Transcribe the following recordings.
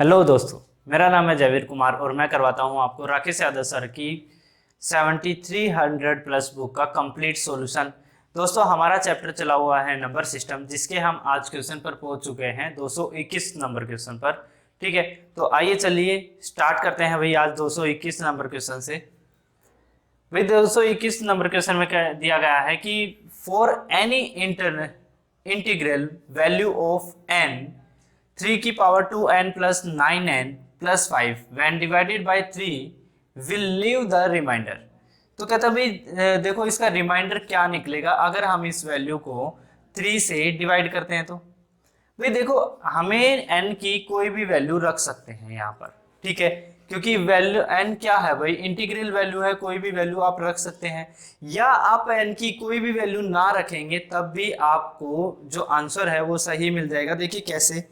Hello दोस्तों, मेरा नाम है जयवीर कुमार और मैं करवाता हूं आपको राकेश यादव सर की 7300 प्लस बुक का कंप्लीट सॉल्यूशन। दोस्तों, हमारा चैप्टर चला हुआ है नंबर सिस्टम, जिसके हम आज क्वेश्चन पर पहुंच चुके हैं 221 नंबर क्वेश्चन पर। ठीक है, तो आइए चलिए स्टार्ट करते हैं भाई आज 221 नंबर क्वेश्चन से। भाई 221 नंबर क्वेश्चन में क्या दिया गया है कि for any integral value of n 3 की power 2n plus 9n plus 5 when divided by 3 will leave the remainder. तो कहता भाई देखो इसका रिमाइंडर क्या निकलेगा अगर हम इस वैल्यू को 3 से डिवाइड करते हैं। तो भाई देखो, हमें n की कोई भी वैल्यू रख सकते हैं यहाँ पर। ठीक है, क्योंकि वैल्यू n क्या है भाई, इंटीग्रल वैल्यू है, कोई भी वैल्यू आप रख सकते हैं। या आप n की कोई भी वैल्यू ना रखेंगे तब भी आपको जो आंसर है वो सही मिल जाएगा। देखिए कैसे,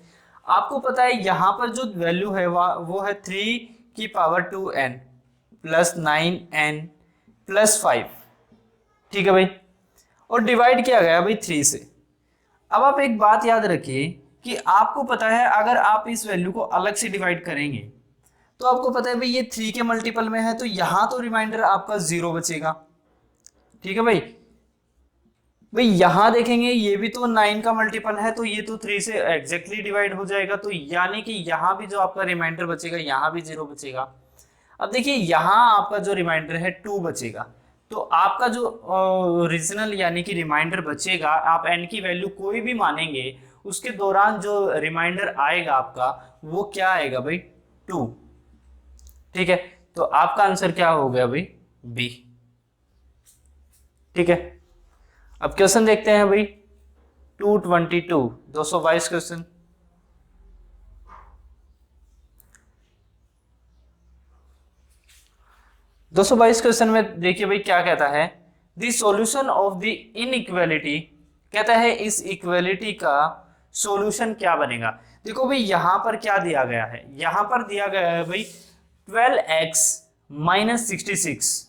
आपको पता है यहाँ पर जो वैल्यू है वो है 3 की power 2n plus 9n plus 5। ठीक है भाई, और डिवाइड किया गया भाई 3 से। अब आप एक बात याद रखिए कि आपको पता है अगर आप इस वैल्यू को अलग से डिवाइड करेंगे तो आपको पता है भाई ये 3 के मल्टीपल में है, तो यहां तो रिमाइंडर आपका 0 बचेगा। ठीक है भाई, यहां देखेंगे ये भी तो 9 का मल्टीपल है, तो ये तो 3 से एग्जैक्टली डिवाइड हो जाएगा, तो यानी कि यहां भी जो आपका रिमाइंडर बचेगा यहां भी 0 बचेगा। अब देखिए यहां आपका जो रिमाइंडर है 2 बचेगा, तो आपका जो ओरिजिनल यानी कि रिमाइंडर बचेगा, आप n की वैल्यू कोई भी मानेंगे उसके दौरान जो रिमाइंडर आएगा आपका वो क्या आएगा भाई, 2। ठीक है, तो आपका आंसर क्या हो गया भाई, बी। ठीक है, अब क्वेश्चन देखते हैं भाई 222 222 क्वेश्चन। दोस्तों 22 क्वेश्चन में देखिए भाई क्या कहता है, the solution of the inequality. कहता है इस इक्वालिटी का सॉल्यूशन क्या बनेगा। देखो भाई यहां पर क्या दिया गया है, यहां पर दिया गया है भाई 12x माइनस 66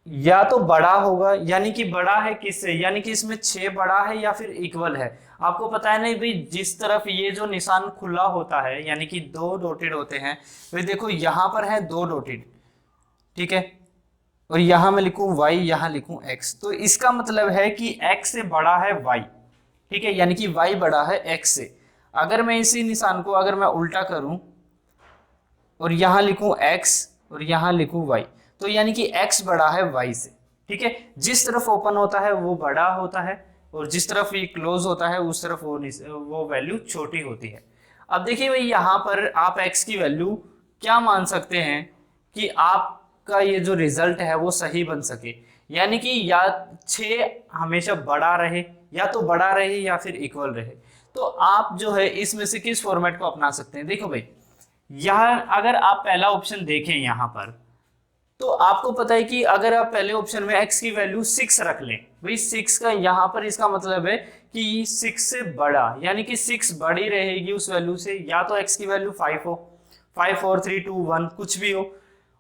या तो बड़ा होगा, यानी कि बड़ा है किससे, यानी कि इसमें 6 बड़ा है या फिर इक्वल है। आपको पता है नहीं भाई, जिस तरफ ये जो निशान खुला होता है यानी कि 2 डॉटेड होते हैं, भाई देखो यहां पर है 2 डॉटेड। ठीक है, और यहां मैं लिखूं y, यहां लिखूं x, तो इसका मतलब है कि x से बड़ा है y। ठीक है, यानी कि y बड़ा है x से। अगर मैं इसी निशान को अगर मैं उल्टा करूं और यहां लिखूं x और यहां लिखूं y, तो यानी कि x बड़ा है y से। ठीक है, जिस तरफ ओपन होता है वो बड़ा होता है और जिस तरफ ये क्लोज होता है उस तरफ वो वैल्यू छोटी होती है। अब देखिए भाई यहाँ पर आप x की वैल्यू क्या मान सकते हैं कि आपका ये जो रिजल्ट है वो सही बन सके, यानी कि या 6 हमेशा बड़ा रहे, या तो बड़ा रहे या फिर इक्वल रहे। तो आप जो है इसमें से किस फॉर्मेट को अपना सकते हैं। देखो भाई यहाँ अगर आप पहला ऑप्शन देखें यहाँ पर, तो आपको पता है कि अगर आप पहले ऑप्शन में x की वैल्यू 6 रख लें, भाई 6 का यहाँ पर इसका मतलब है कि 6 से बड़ा, यानी कि 6 बड़ी रहेगी उस वैल्यू से, या तो x की वैल्यू 5 हो, 5 4 3 2 1 कुछ भी हो,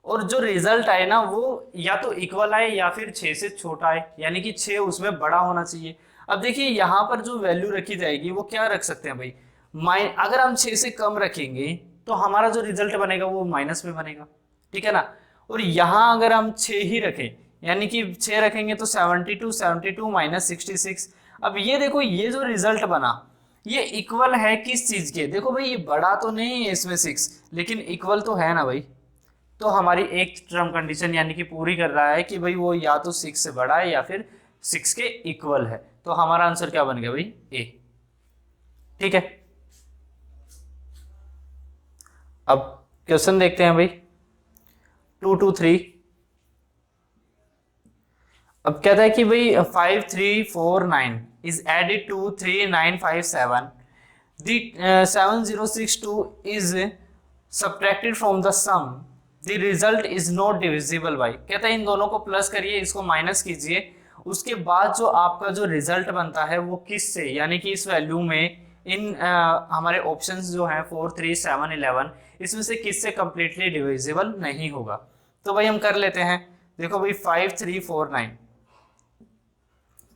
और जो रिजल्ट आए ना वो या तो इक्वल आए या फिर 6 से छोटा आए, यानी कि 6 उसमें बड़ा होना चाहिए। अब देखिए यहाँ पर जो वैल्यू रखी जाएगी वो क्या रख सकते हैं भाई, अगर हम 6 से कम रखेंगे तो हमारा जो रिजल्ट बनेगा वो माइनस में बनेगा। ठीक है ना, और यहाँ अगर हम 6 ही रखें, यानी कि 6 रखेंगे तो 72 72 माइनस 66। अब ये देखो ये जो रिजल्ट बना ये इक्वल है किस चीज के, देखो भाई ये बड़ा तो नहीं है इसमें 6, लेकिन इक्वल तो है ना भाई। तो हमारी एक टर्म कंडीशन यानी कि पूरी कर रहा है कि भाई वो या तो 6 से बड़ा है या फिर 6 के इक्वल है। तो हमारा आंसर क्या बन गया भाई, ए। ठीक है, अब क्वेश्चन देखते हैं भाई 223। अब कहता है कि भाई 5349 is added to 3957, the 7062 is subtracted from the sum, the result is not divisible by। कहता है इन दोनों को प्लस करिए, इसको माइनस कीजिए, उसके बाद जो आपका जो रिजल्ट बनता है वो किस से, यानी कि इस वैल्यू में इन हमारे ऑप्शंस जो हैं 4 3 7 11 इसमें से किस से कंप्लीटली डिविजिबल नहीं होगा। तो भाई हम कर लेते हैं, देखो भाई 5349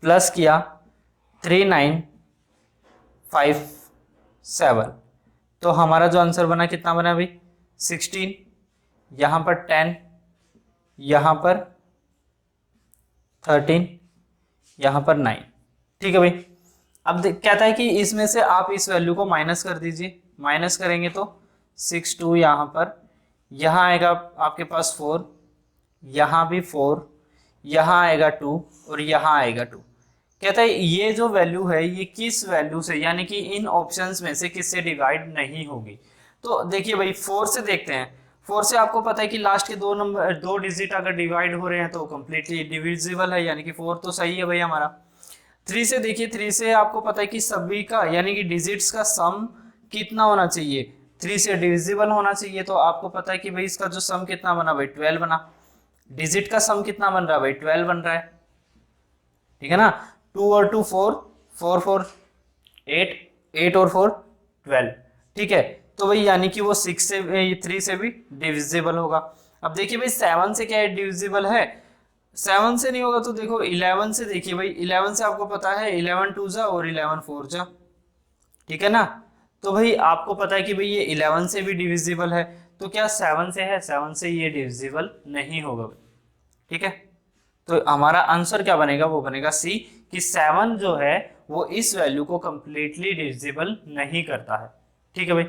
प्लस किया 3957, तो हमारा जो आंसर बना कितना बना भाई 16, यहाँ पर 10, यहाँ पर 13, यहाँ पर 9। ठीक है भाई। अब कहता है कि इसमें से आप इस वैल्यू को माइनस कर दीजिए। माइनस करेंगे तो 6 2 यहाँ पर, यहाँ आएगा आपके पास 4, यहाँ भी 4, यहाँ आएगा 2 और यहाँ आएगा 2। कहता है ये जो वैल्यू है ये किस वैल्यू से, यानी कि इन ऑप्शंस में से किससे डिवाइड नहीं होगी। तो देखिए भाई 4 से देखते हैं। 4 से आपको पता है कि लास्ट के दो डिजिट अगर डिवाइड हो रहे हैं तो कंप्लीटली डिविजिबल है, यानी कि 4 तो सही है भाई हमारा। 3 से देखिए, 3 से आपको पता है कि सभी का यानी कि डिजिट्स का सम कितना होना चाहिए, 3 से डिविजिबल होना चाहिए। तो आपको पता है कि भाई इसका जो सम कितना बना भाई 12 बना। डिजिट का सम कितना बन रहा है भाई 12 बन रहा है, ठीक है ना। 2 और 2 4, 4 4 8, 8 और 4 12, ठीक है। तो भाई यानी कि वो 6 से 3 से भी डिविजिबल होगा। अब देखिए भाई 7 से क्या डिविजिबल है, 7 से नहीं होगा तो देखो 11 से देखिए भाई, 11 से आपको पता है 11 2 जा और 11 4 जा, ठीक है ना। तो भाई आपको पता है कि भाई ये 11 से भी डिविजिबल है, तो क्या 7 से है, 7 से ये डिविजिबल नहीं होगा भाई, ठीक है। तो हमारा आंसर क्या बनेगा, वो बनेगा सी, कि 7 जो है वो इस वैल्यू को कंप्लीटली डिविजिबल नहीं करता है, ठीक है भाई।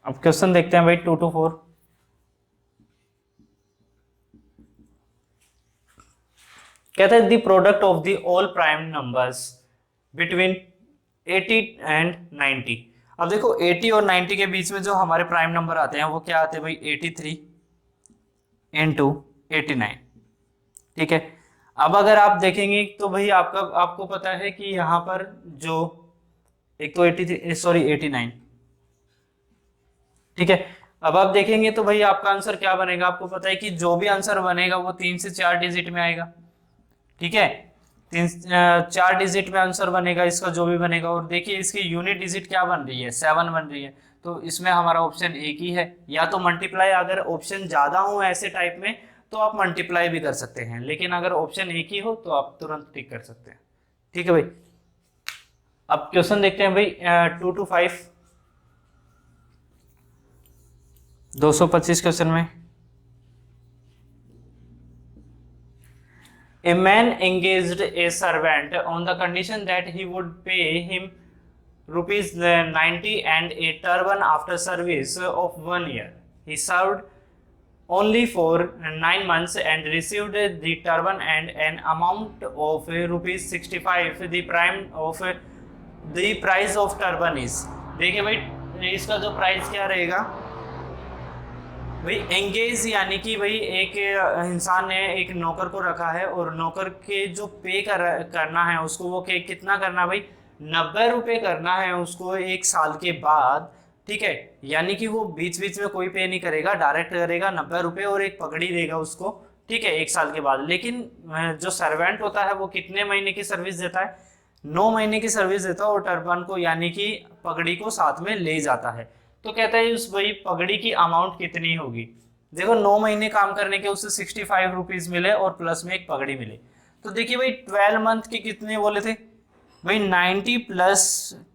अब क्वेश्चन देखते हैं भाई 2 to 4। कहता है the product of the all prime numbers between 80 and 90। अब देखो 80 और 90 के बीच में जो हमारे प्राइम नंबर आते हैं वो क्या आते हैं भाई 83 into 89, ठीक है। अब अगर आप देखेंगे तो भाई आपको पता है कि यहाँ पर जो एक तो 89, ठीक है। अब आप देखेंगे तो भाई आपका आंसर क्या बनेगा, आपको पता है कि जो भी आंसर बनेगा वो 3 से 4 डिजिट में आएगा, ठीक है। 4 डिजिट में आंसर बनेगा इसका जो भी बनेगा। और देखिए इसकी यूनिट डिजिट क्या बन रही है 7 बन रही है, तो इसमें हमारा ऑप्शन एक ही है। या तो मल्टीप्लाई, अगर ऑप्शन ज्यादा हो ऐसे टाइप में तो आप मल्टीप्लाई भी कर सकते हैं, लेकिन अगर ऑप्शन एक ही हो तो आप तुरंत टिक कर सकते हैं, ठीक है भाई। अब क्वेश्चन देखते हैं भाई 2 to 5, 225 क्वेश्चन में। A man engaged a servant on the condition that he would pay him rupees 90 and a turban after service of 1 year. He served only for 9 months and received the turban and an amount of rupees 65. The price of turban is, देखिए भाई इसका जो price क्या रहेगा भाई, engage यानी कि भाई एक इंसान ने एक नौकर को रखा है और नौकर के जो पे करना है उसको, वो कितना करना भाई 90 रुपये करना है उसको 1 साल के बाद, ठीक है। यानी कि वो बीच बीच में कोई पे नहीं करेगा, डायरेक्ट करेगा 90 रुपये और एक पगड़ी देगा उसको, ठीक है, 1 साल के बाद। लेकिन जो सर्वेंट होता है वो कितने महीने की सर्विस देता है, 9 महीने की सर्विस देता है और टर्बन को यानी कि पगड़ी को साथ में ले जाता है। तो कहता है उस भाई पगड़ी की अमाउंट कितनी होगी। देखो 9 महीने काम करने के उससे 65 रुपीज मिले और प्लस में एक पगड़ी मिले। तो देखिए भाई 12 मंथ के कितने बोले थे भाई 90 प्लस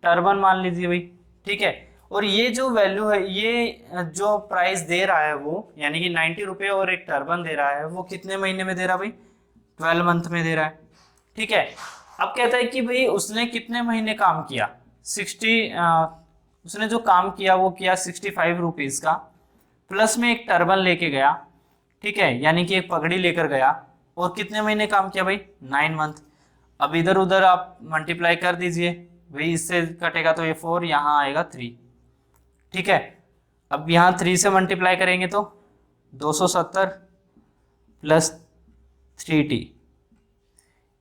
टर्बन मान लीजिए भाई, ठीक है। और ये जो वैल्यू है, ये जो प्राइस दे रहा है वो यानी कि 90 रुपये और एक टर्बन दे रहा है, वो कितने महीने में दे रहा है भाई 12 मंथ में दे रहा है, ठीक है। अब कहता है कि भाई उसने कितने महीने काम किया, उसने जो काम किया वो किया 65 रुपीज का, प्लस में एक टर्बन लेके गया, ठीक है, यानी कि एक पगड़ी लेकर गया। और कितने महीने काम किया भाई 9 मंथ। अब इधर उधर आप मल्टीप्लाई कर दीजिए भाई, इससे कटेगा तो ये 4, यहाँ आएगा 3, ठीक है। अब यहाँ 3 से मल्टीप्लाई करेंगे तो 270 प्लस 3t,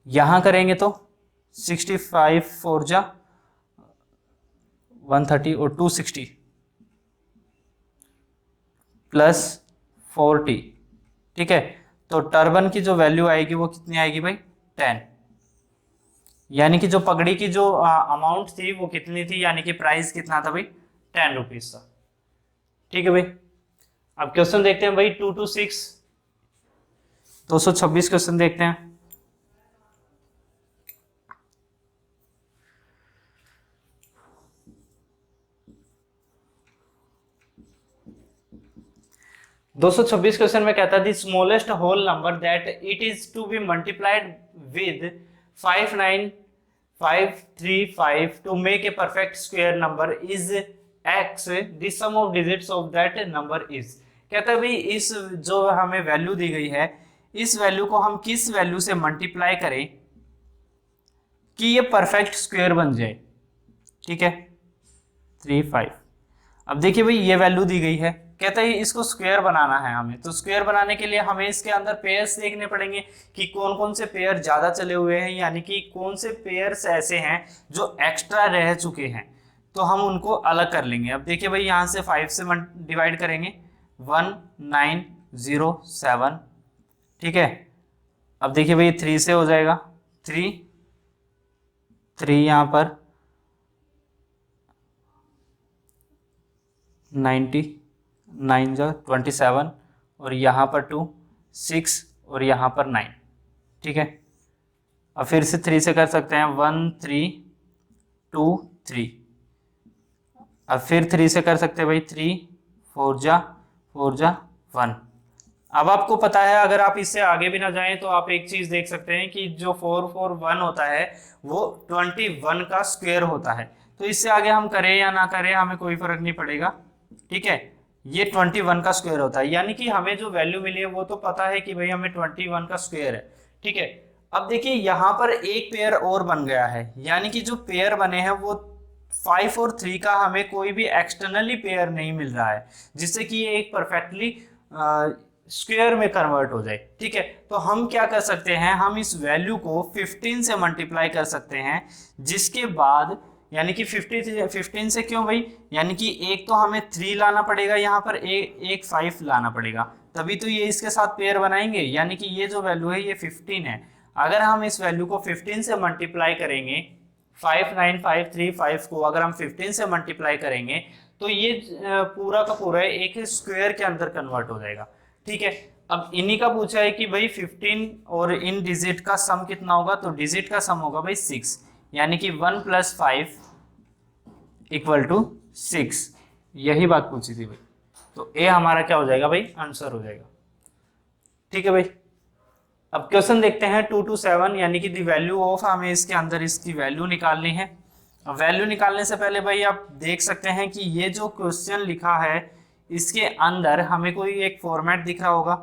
यहाँ करेंगे तो 65 4 जा 130 और 260 प्लस 40, ठीक है। तो टर्बन की जो वैल्यू आएगी वो कितनी आएगी भाई 10, यानी कि जो पगड़ी की जो अमाउंट थी वो कितनी थी, यानी कि प्राइस कितना था भाई 10 रुपीज था, ठीक है भाई। अब क्वेश्चन देखते हैं भाई 2 to 6, 226 क्वेश्चन देखते हैं। 226 क्वेश्चन में कहता है the smallest whole number that it is to be multiplied with 59535 to make a perfect square number is x, the sum of digits of that number is. कहता है भाई इस जो हमें वैल्यू दी गई है, इस वैल्यू को हम किस वैल्यू से मल्टीप्लाई करें कि ये परफेक्ट स्क्वायर बन जाए। ठीक है, 3 5। अब देखिए भाई ये वैल्यू दी गई है, कहता है इसको स्क्वायर बनाना है हमें, तो स्क्वायर बनाने के लिए हमें इसके अंदर पेयर्स देखने पड़ेंगे कि कौन कौन से पेयर ज्यादा चले हुए हैं, यानी कि कौन से पेयर्स ऐसे हैं जो एक्स्ट्रा रह चुके हैं, तो हम उनको अलग कर लेंगे। अब देखिए भाई यहाँ से 5 से डिवाइड करेंगे 1 9 0 7। ठीक है, अब देखिए भाई 3 से हो जाएगा 3 3, यहाँ पर 90 9 जा 27 और यहाँ पर 2 6 और यहाँ पर 9। ठीक है, अब फिर से 3 से कर सकते हैं 1 3 2 3। अब फिर 3 से कर सकते हैं भाई 3 4 जा 1। अब आपको पता है अगर आप इससे आगे भी ना जाएं तो आप एक चीज देख सकते हैं कि जो 4 4 1 होता है वो 21 का स्क्वायर होता है। तो इससे आगे हम करें या ना करें हमें कोई फर्क नहीं पड़ेगा। ठीक है, ये 21 का स्क्वायर होता है, यानी कि हमें जो वैल्यू मिली है वो तो पता है कि भाई हमें 21 का स्क्वायर है। ठीक है, अब देखिए यहाँ पर एक पेयर और बन गया है, यानी कि जो पेयर बने हैं वो 5 और 3 का हमें कोई भी एक्सटर्नली पेयर नहीं मिल रहा है जिससे कि ये एक परफेक्टली स्क्वायर में कन्वर्ट हो जाए। ठीक है, तो हम क्या कर सकते हैं, हम इस वैल्यू को 15 से मल्टीप्लाई कर सकते हैं, जिसके बाद यानी कि 15 से क्यों भाई, यानी कि एक तो हमें 3 लाना पड़ेगा, यहाँ पर एक 5 लाना पड़ेगा, तभी तो ये इसके साथ पेयर बनाएंगे, यानी कि ये जो वैल्यू है ये 15 है। अगर हम इस वैल्यू को 15 से मल्टीप्लाई करेंगे, 5 9 5 3 5 को अगर हम 15 से मल्टीप्लाई करेंगे तो ये पूरा का पूरा एक स्क्वायर के अंदर कन्वर्ट हो जाएगा। ठीक है, अब इन्हीं का पूछा है कि भाई 15 और इन डिजिट का सम कितना होगा, तो डिजिट का सम होगा भाई 6, यानी कि 1 + 5 = 6। यही बात पूछी थी भाई, तो ए हमारा क्या हो जाएगा भाई, आंसर हो जाएगा। ठीक है भाई, अब क्वेश्चन देखते हैं 2 to 7, यानी कि दी वैल्यू ऑफ, हमें इसके अंदर इसकी वैल्यू निकालनी है। अब वैल्यू निकालने से पहले भाई आप देख सकते हैं कि ये जो क्वेश्चन लिखा है इसके अंदर हमें कोई एक फॉर्मेट दिख रहा होगा।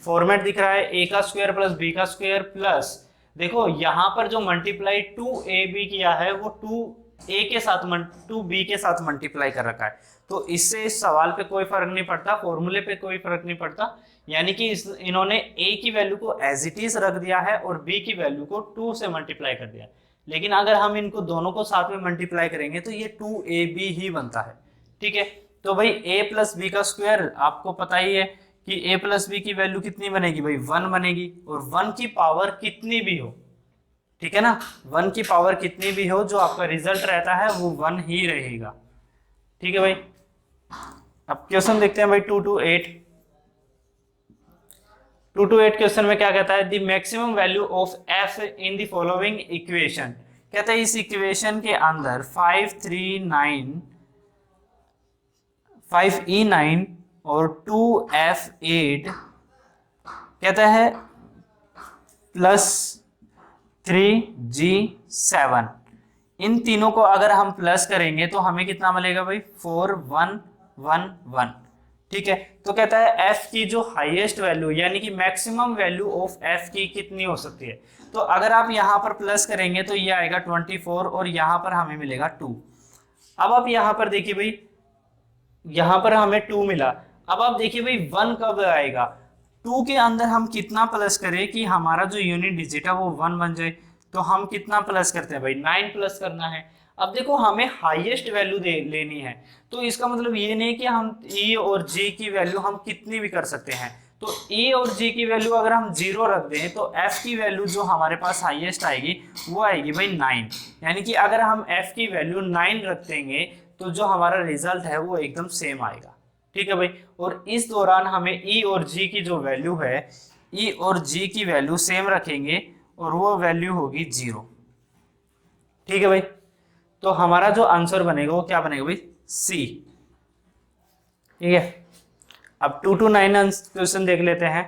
फॉर्मेट दिख रहा है ए का स्क्वायर प्लस बी का स्क्वायर प्लस, देखो यहाँ पर जो मल्टीप्लाई 2ab किया है वो 2a के साथ 2b के साथ मल्टीप्लाई कर रखा है, तो इससे इस सवाल पे कोई फर्क नहीं पड़ता, फॉर्मूले पे कोई फर्क नहीं पड़ता, यानी कि इन्होंने a की वैल्यू को एज इट इज रख दिया है और b की वैल्यू को 2 से मल्टीप्लाई कर दिया। लेकिन अगर हम इनको दोनों को साथ में मल्टीप्लाई करेंगे तो ये 2ab ही बनता है। ठीक है, तो भाई a + b का स्क्वायर आपको पता ही है कि a + b की वैल्यू कितनी बनेगी भाई, 1 बनेगी, और 1 की पावर कितनी भी हो, ठीक है ना, 1 की पावर कितनी भी हो, जो आपका रिजल्ट रहता है वो 1 ही रहेगा। ठीक है भाई, अब क्वेश्चन देखते हैं भाई 2 to 8। 2 to 8 क्वेश्चन में क्या कहता है, the maximum value of f in the following equation. कहता है इस इक्वेशन के अंदर 5e9 और 2f8 कहता है +3g7, इन तीनों को अगर हम प्लस करेंगे तो हमें कितना मिलेगा भाई, 4 1 1 1। ठीक है, तो कहता है f की जो हाईएस्ट वैल्यू यानी कि मैक्सिमम वैल्यू ऑफ f की कितनी हो सकती है, तो अगर आप यहाँ पर प्लस करेंगे तो ये आएगा 24 और यहाँ पर हमें मिलेगा 2। अब आप यहाँ पर देखिए भाई, यहाँ पर हमें 2 मिला, अब आप देखिए भाई 1 कब आएगा, 2 के अंदर हम कितना प्लस करें कि हमारा जो यूनिट डिजिट है वो 1 बन जाए, तो हम कितना प्लस करते हैं भाई, 9 प्लस करना है। अब देखो हमें हाईएस्ट वैल्यू लेनी है, तो इसका मतलब ये नहीं कि हम e और g की वैल्यू हम कितनी भी कर सकते हैं, तो e और g की वैल्यू अगर हम 0 रख दें तो f की वैल्यू जो हमारे पास हाईएस्ट आएगी वो आएगी भाई 9, यानी कि अगर हम f की वैल्यू 9 रख देंगे तो जो हमारा रिजल्ट है वो एकदम सेम आएगा। ठीक है भाई, और इस दौरान हमें e और g की जो वैल्यू है, e और g की वैल्यू सेम रखेंगे और वो वैल्यू होगी 0। ठीक है भाई, तो हमारा जो आंसर बनेगा वो क्या बनेगा भाई, सी। ठीक है, अब 2 to 9 क्वेश्चन देख लेते हैं।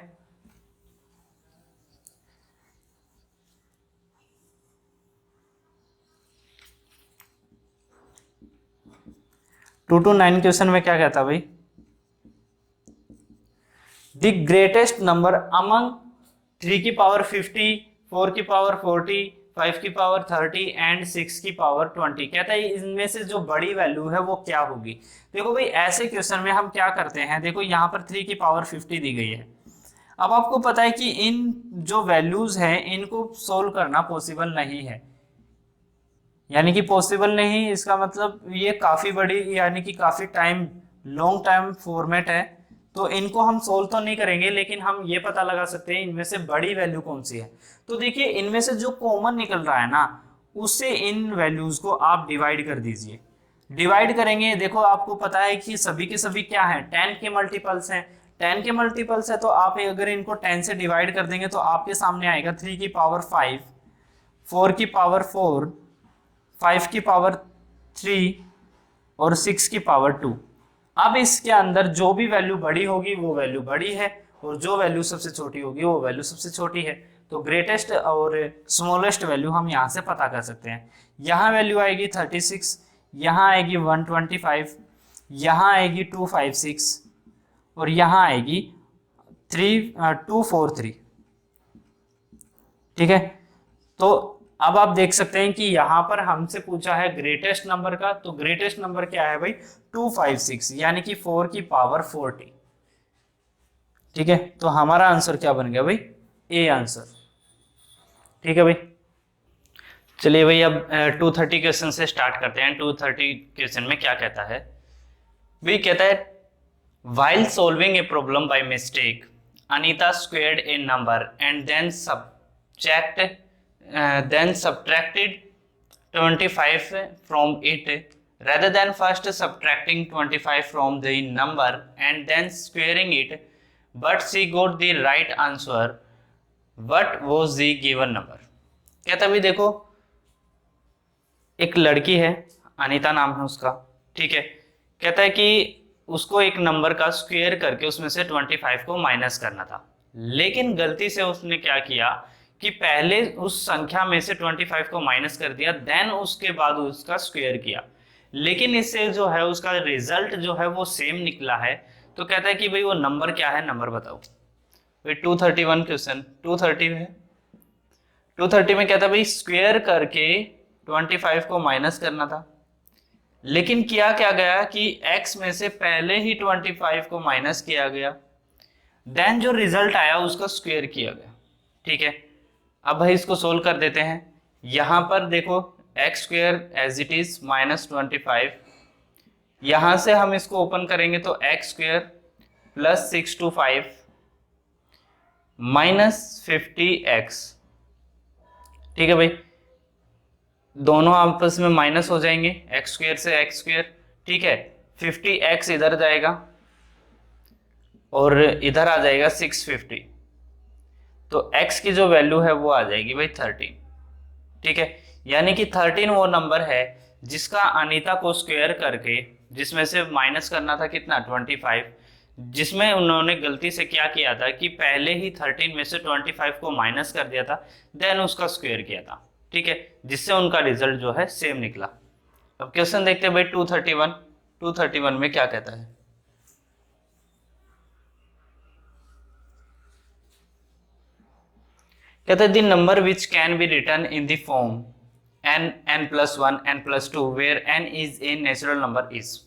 टू टू 9 क्वेश्चन में क्या कहता भाई, द ग्रेटेस्ट नंबर अमंग 3 की पावर 50, 4 की पावर 40, 5 की पावर 30 एंड 6 की पावर 20। कहता है इनमें से जो बड़ी वैल्यू है वो क्या होगी। देखो भाई ऐसे क्वेश्चन में हम क्या करते हैं, देखो यहाँ पर 3 की पावर 50 दी गई है। अब आपको पता है कि इन जो वैल्यूज हैं इनको सोल्व करना पॉसिबल नहीं है, यानी कि पॉसिबल नहीं, इसका मतलब ये काफी बड़ी यानी कि काफी टाइम लॉन्ग टाइम फॉर्मेट है, तो इनको हम सोल्व तो नहीं करेंगे, लेकिन हम ये पता लगा सकते हैं इनमें से बड़ी वैल्यू कौन सी है। तो देखिए इनमें से जो कॉमन निकल रहा है ना, उससे इन वैल्यूज को आप डिवाइड कर दीजिए। डिवाइड करेंगे, देखो आपको पता है कि सभी के सभी क्या है, 10 के मल्टीपल्स हैं। 10 के मल्टीपल्स है तो आप अगर इनको 10 से डिवाइड कर देंगे तो आपके सामने आएगा 3 की पावर 5, 4 की पावर 4, 5 की पावर 3 और 6 की पावर 2। अब इसके अंदर जो भी वैल्यू बड़ी होगी वो वैल्यू बड़ी है, और जो वैल्यू सबसे छोटी होगी वो वैल्यू सबसे छोटी है। तो ग्रेटेस्ट और स्मॉलेस्ट वैल्यू हम यहाँ से पता कर सकते हैं। यहाँ वैल्यू आएगी 36, यहाँ आएगी 125, यहाँ आएगी 256 और यहाँ आएगी 243। ठीक है, तो अब आप देख सकते हैं कि यहां पर हमसे पूछा है ग्रेटेस्ट नंबर का, तो ग्रेटेस्ट नंबर क्या है भाई 256, यानी कि 4 की पावर 40। ठीक है, तो हमारा आंसर क्या बन गया भाई, ए आंसर। ठीक है भाई, चलिए भाई अब 230 क्वेश्चन से स्टार्ट करते हैं। 230 क्वेश्चन में क्या कहता है भाई, कहता है while solving a problem by mistake Anita squared a number and then subtracted 25 from it, rather than first subtracting 25 from the number and then squaring it, but she got the right answer. What was the given number? कहता भी देखो एक लड़की है, अनीता नाम है उसका, ठीक है, कहता है कि उसको एक नंबर का स्क्वायर करके उसमें से 25 को माइनस करना था, लेकिन गलती से उसने क्या किया कि पहले उस संख्या में से 25 को माइनस कर दिया, देन उसके बाद उसका स्क्वायर किया, लेकिन इससे जो है उसका रिजल्ट जो है वो सेम निकला है। तो कहता है कि भाई वो नंबर क्या है, नंबर बताओ भाई। 231 क्वेश्चन 230 है, 230 में कहता है भाई स्क्वायर करके 25 को माइनस करना था, लेकिन किया क्या गया कि x में से पहले ही 25 को माइनस किया गया, देन जो रिजल्ट आया उसका स्क्वायर किया गया। ठीक है, अब भाई इसको सोल्व कर देते हैं। यहां पर देखो x square as it is minus 25, यहां से हम इसको ओपन करेंगे तो x square plus 625 minus 50x। ठीक है भाई, दोनों आपस में माइनस हो जाएंगे, एक्स स्क्वायर से एक्स स्क्वायर। ठीक है, 50x इधर जाएगा और इधर आ जाएगा 650, तो x की जो वैल्यू है वो आ जाएगी भाई 13। ठीक है, यानी कि 13 वो नंबर है जिसका अनीता को स्क्वायर करके, जिसमें से माइनस करना था कितना 25, जिसमें उन्होंने गलती से क्या किया था कि पहले ही 13 में से 25 को माइनस कर दिया था, देन उसका स्क्वायर किया था। ठीक है, जिससे उनका रिजल्ट जो है सेम निकला। अब क्वेश्चन देखते हैं भाई 231 में क्या कहता है। कहता है the number which can be written in the form n+1 n+2 where n is a natural number is.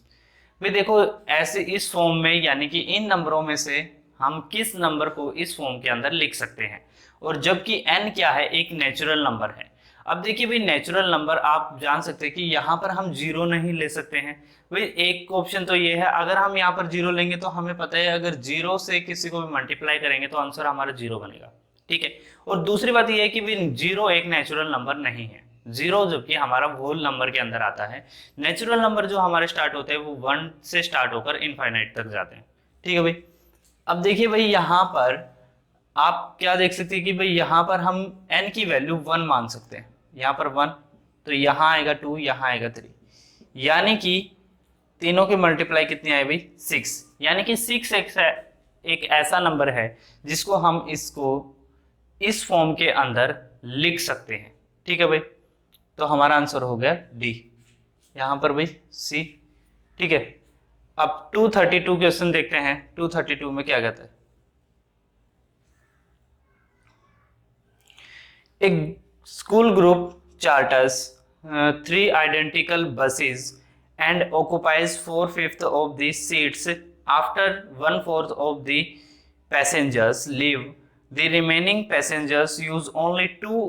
भाई देखो ऐसे इस फॉर्म में, यानी कि इन नंबरों में से हम किस नंबर को इस फॉर्म के अंदर लिख सकते हैं, और जबकि n क्या है, एक नेचुरल नंबर है। अब देखिए भाई नेचुरल नंबर आप जान सकते हैं कि यहाँ पर हम जीरो नहीं ले सकते हैं। भाई एक ऑप्शन तो ये है, अगर हम यहाँ पर जीरो लेंगे तो हमें पता है अगर जीरो से किसी को भी मल्टीप्लाई करेंगे तो आंसर हमारा जीरो बनेगा। ठीक है, और दूसरी बात यह है कि भाई जीरो एक नेचुरल नंबर नहीं है, जीरो जबकि हमारा होल नंबर के अंदर आता है। नेचुरल नंबर जो हमारे स्टार्ट होते हैं वो 1 से स्टार्ट होकर इनफाइनाइट तक जाते हैं। ठीक है भाई, अब देखिए भाई यहाँ पर आप क्या देख सकते हैं कि भाई यहाँ पर हम n की वैल्यू 1 मान सकते हैं, यहाँ पर 1, तो यहाँ आएगा 2, यहाँ आएगा 3, यानी कि तीनों की मल्टीप्लाई कितनी आई भाई 6, यानी कि 6 एक ऐसा नंबर है जिसको हम इसको इस फॉर्म के अंदर लिख सकते हैं। ठीक है भाई, तो हमारा आंसर हो गया डी, यहां पर भाई सी। ठीक है, अब 232 क्वेश्चन देखते हैं। 232 में क्या कहता है, एक school group charters 3 identical buses and occupies 4/5 of the seats. After 1/4 of the passengers leave, the remaining passengers use only 2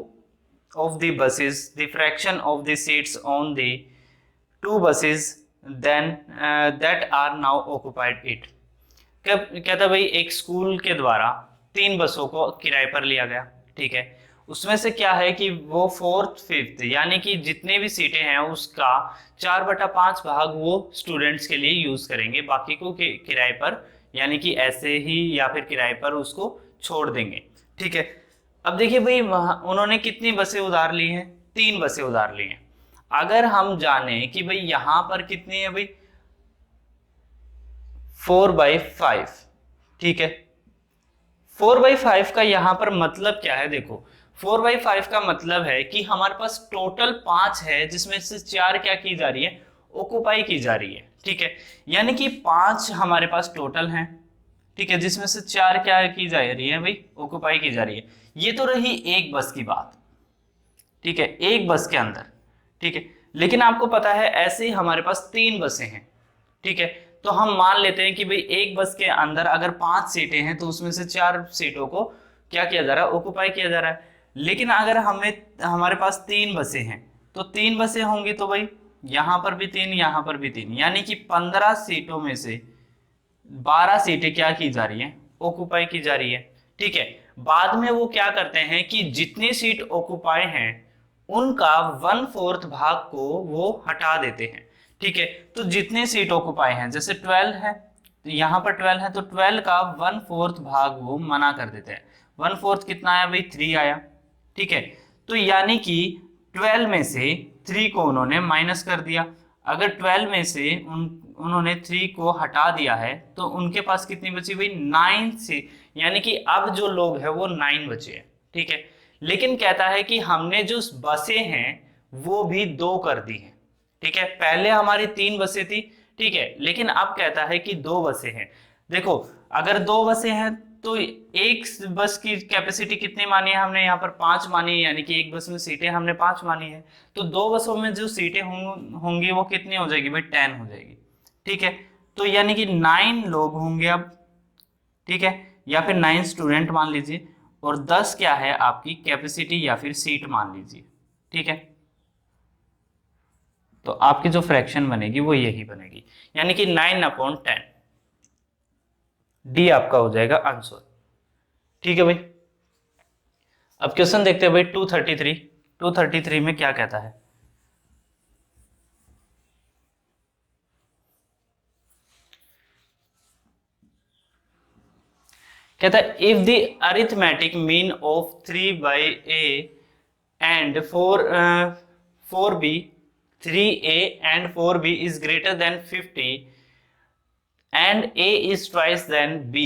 of the buses. The fraction of the seats on the 2 buses then that are now occupied it. कहता भाई एक school के द्वारा 3 बसों को किराए पर लिया गया। ठीक है, उसमें से क्या है कि वो 4/5 यानी कि जितने भी सीटें हैं उसका 4/5 भाग वो स्टूडेंट्स के लिए यूज करेंगे, बाकी को किराए पर यानी कि ऐसे ही या फिर किराए पर उसको छोड़ देंगे। ठीक है, अब देखिए भाई उन्होंने कितनी बसें उधार ली हैं, 3 बसें उधार ली हैं। अगर हम जाने कि भाई यहां पर कितनी है भाई 4/5। ठीक है, 4/5 का यहां पर मतलब क्या है, देखो 4/5 का मतलब है कि हमारे पास टोटल 5 है जिसमें से 4 क्या की जा रही है, ऑक्युपाई की जा रही है। ठीक है, यानी कि 5 हमारे पास टोटल हैं। ठीक है, जिसमें से 4 क्या की जा रही है भाई, ऑक्युपाई की जा रही है। ये तो रही एक बस की बात। ठीक है, एक बस के अंदर। ठीक है, लेकिन आपको पता है ऐसे ही हमारे पास 3 बसें हैं। ठीक है, तो हम मान लेते हैं कि भाई एक बस के अंदर अगर 5 सीटें हैं तो उसमें से 4 सीटों को क्या किया जा रहा है, ऑक्युपाई किया जा रहा है। लेकिन अगर हमारे पास 3 बसें हैं तो 3 बसें होंगी तो भाई यहां पर भी 3, यहां पर भी 3, यानी कि 15 सीटों में से 12 सीटें क्या की जा रही हैं, ऑक्युपाई की जा रही है। ठीक है, बाद में वो क्या करते हैं कि जितनी सीट ऑक्युपाई हैं उनका 1/4 भाग को वो हटा देते हैं। ठीक है, तो जितनी सीट ऑक्युपाई हैं जैसे 12 है, तो यहाँ पर 12 है तो 12 का 1/4 भाग वो मना कर देते हैं। 1/4 कितना आया भाई 3 आया। ठीक है, तो यानी कि 12 में से 3 को उन्होंने माइनस कर दिया। अगर 12 में से उन्होंने 3 को हटा दिया है तो उनके पास कितनी बची भाई 9 से, यानी कि अब जो लोग हैं वो 9 बचे हैं। ठीक है, लेकिन कहता है कि हमने जो बसें हैं वो भी 2 कर दी हैं। ठीक है, पहले हमारी 3 बसें थी। ठीक है, लेकिन अब कहता है कि 2 बसें हैं। देखो अगर 2 बसें हैं तो एक बस की कैपेसिटी कितनी मानी है हमने, यहाँ पर 5 मानी है, यानी कि एक बस में सीटें हमने 5 मानी है। तो 2 बसों में जो सीटें होंगी वो कितनी हो जाएगी भाई 10 हो जाएगी। ठीक है, तो यानी कि 9 लोग होंगे अब। ठीक है, या फिर 9 स्टूडेंट मान लीजिए, और 10 क्या है आपकी कैपेसिटी या फिर सीट मान लीजिए। ठीक है, तो आपकी जो फ्रैक्शन बनेगी वो यही बनेगी, यानी कि 9/10। डी आपका हो जाएगा आंसर। ठीक है भाई, अब क्वेश्चन देखते हैं भाई 233। 233 में क्या कहता है, कहता है if the arithmetic mean of 3/a and 4b 3a and 4b is greater than 50 and a is twice than b,